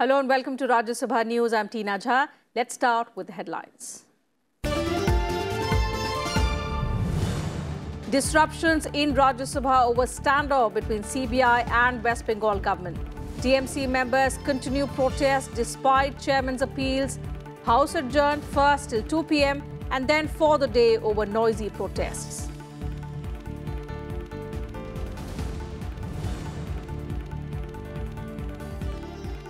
Hello and welcome to Rajya Sabha News. I'm Tina Jha. Let's start with the headlines. Disruptions in Rajya Sabha over standoff between CBI and West Bengal government. TMC members continue protest despite chairman's appeals. House adjourned first till 2 p.m. and then for the day over noisy protests.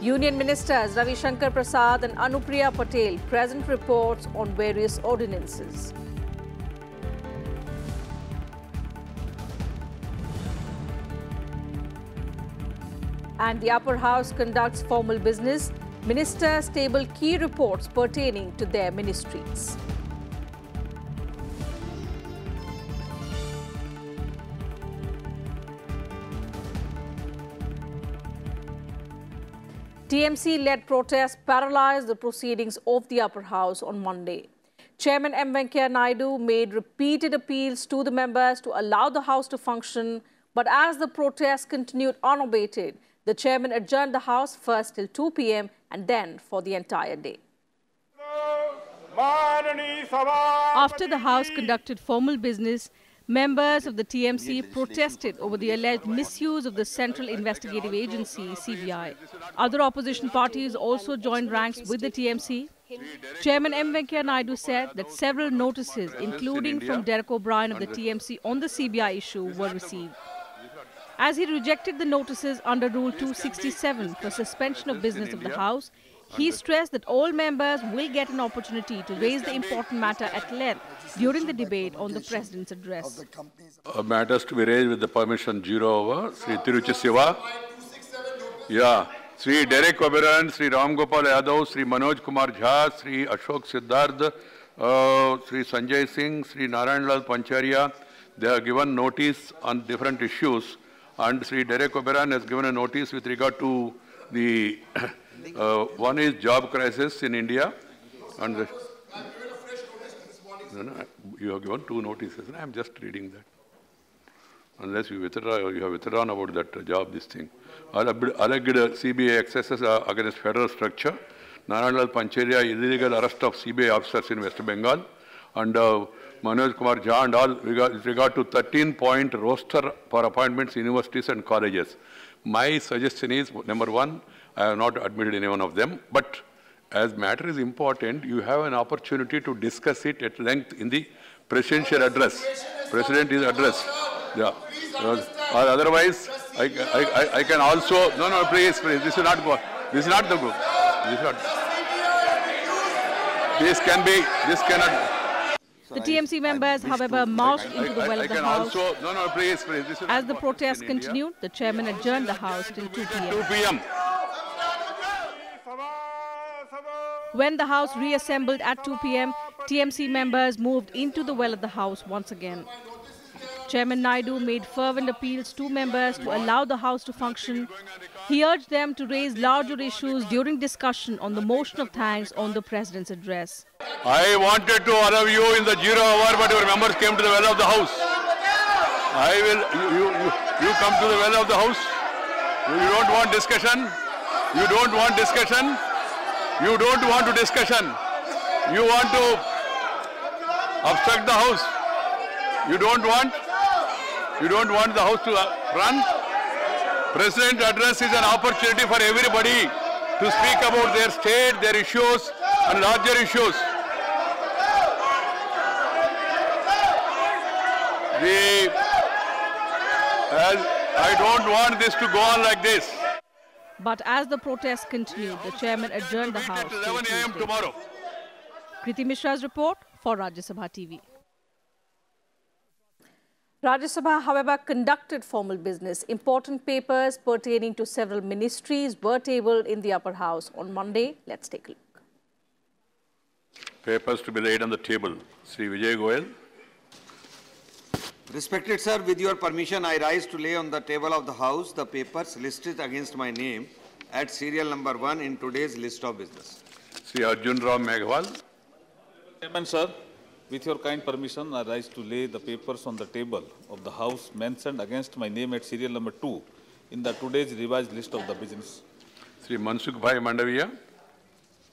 Union Ministers Ravi Shankar Prasad and Anupriya Patel present reports on various ordinances. And the Upper House conducts formal business. Ministers table key reports pertaining to their ministries. TMC-led protests paralyzed the proceedings of the Upper House on Monday. Chairman M. Venkaiah Naidu made repeated appeals to the members to allow the House to function, but as the protests continued unabated, the chairman adjourned the House first till 2 p.m. and then for the entire day. After the House conducted formal business, members of the TMC protested over the alleged misuse of the Central Investigative Agency, CBI. Other opposition parties also joined ranks with the TMC. Chairman M. Venkaiah Naidu said that several notices, including from Derek O'Brien of the TMC on the CBI issue, were received. As he rejected the notices under Rule 267 for suspension of business of the House, he stressed that all members will get an opportunity to raise the important matter at length during the debate on the President's address. Matters to be raised with the permission 0 over Sri Tiruchi Siva. Yeah. Sri Derek O'Brien, Sri Ram Gopal Yadav, Sri Manoj Kumar Jha, Sri Ashok Siddharth, Sri Sanjay Singh, Sri Narayan Lal Pancharia. They have given notice on different issues, and Sri Derek O'Brien has given a notice with regard to the one is job crisis in India, and the, you have given 2 notices. I am just reading that. Unless you have withdrawn about that job, this thing. Alleged CBI excesses against federal structure. Narayan Lal Pancharia illegal arrest of CBI officers in West Bengal, and Manoj Kumar Jha and all with regard to 13-point roster for appointments in universities and colleges. My suggestion is, number 1, I have not admitted any one of them, but as matter is important, you have an opportunity to discuss it at length in the presidential address. President is addressed. Yeah. Or otherwise, I can also, no, please, this is not go. This is not the group. This cannot. The TMC members, however, marched into the well of the House. Please. As the protests continued, the chairman adjourned the House till 2 p.m. When the House reassembled at 2 p.m., TMC members moved into the well of the House once again. Chairman Naidu made fervent appeals to members to allow the House to function. He urged them to raise larger issues during discussion on the motion of thanks on the President's address. I wanted to allow you in the 0 hour, but your members came to the well of the House. You come to the well of the House. You don't want discussion. You don't want discussion. You don't want to discussion. You want to obstruct the House. You don't want the House to run. President address is an opportunity for everybody to speak about their state, their issues, and larger issues. I don't want this to go on like this. But as the protests continued, the chairman adjourned the House till 11 a.m. tomorrow. Kriti Mishra's report for Rajya Sabha TV. Rajya Sabha, however, conducted formal business. Important papers pertaining to several ministries were tabled in the Upper House on Monday. Let's take a look. Papers to be laid on the table. Sri Vijay Goyal. Respected sir, with your permission, I rise to lay on the table of the House the papers listed against my name at serial number 1 in today's list of business. Sri Arjun Ram Meghwal. Chairman, sir, with your kind permission, I rise to lay the papers on the table of the House mentioned against my name at serial number 2 in the today's revised list of the business. Sri Mansukh Bhai Mandaviya.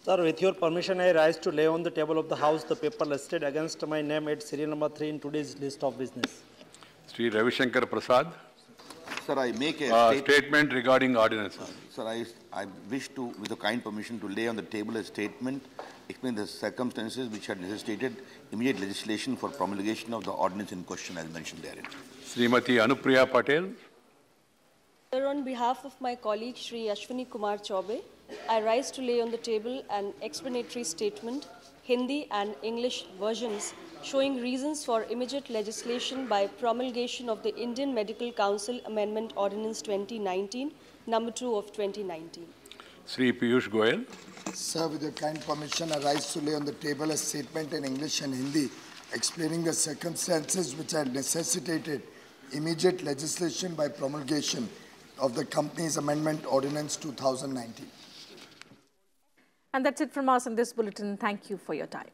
Sir, with your permission, I rise to lay on the table of the House the paper listed against my name at serial number 3 in today's list of business. Sri Ravi Shankar Prasad. Sir, I make a Statement regarding ordinances. Sir, I wish to, with the kind permission, to lay on the table a statement explaining the circumstances which had necessitated immediate legislation for promulgation of the ordinance in question as mentioned therein. Srimati Anupriya Patel. Sir, on behalf of my colleague Shri Ashwini Kumar Chaube, I rise to lay on the table an explanatory statement, Hindi and English versions, showing reasons for immediate legislation by promulgation of the Indian Medical Council Amendment Ordinance 2019, number 2 of 2019. Sri Piyush Goyal. Sir, with your kind permission, I rise to lay on the table a statement in English and Hindi explaining the circumstances which had necessitated immediate legislation by promulgation of the Companies Amendment Ordinance 2019. And that's it from us in this bulletin. Thank you for your time.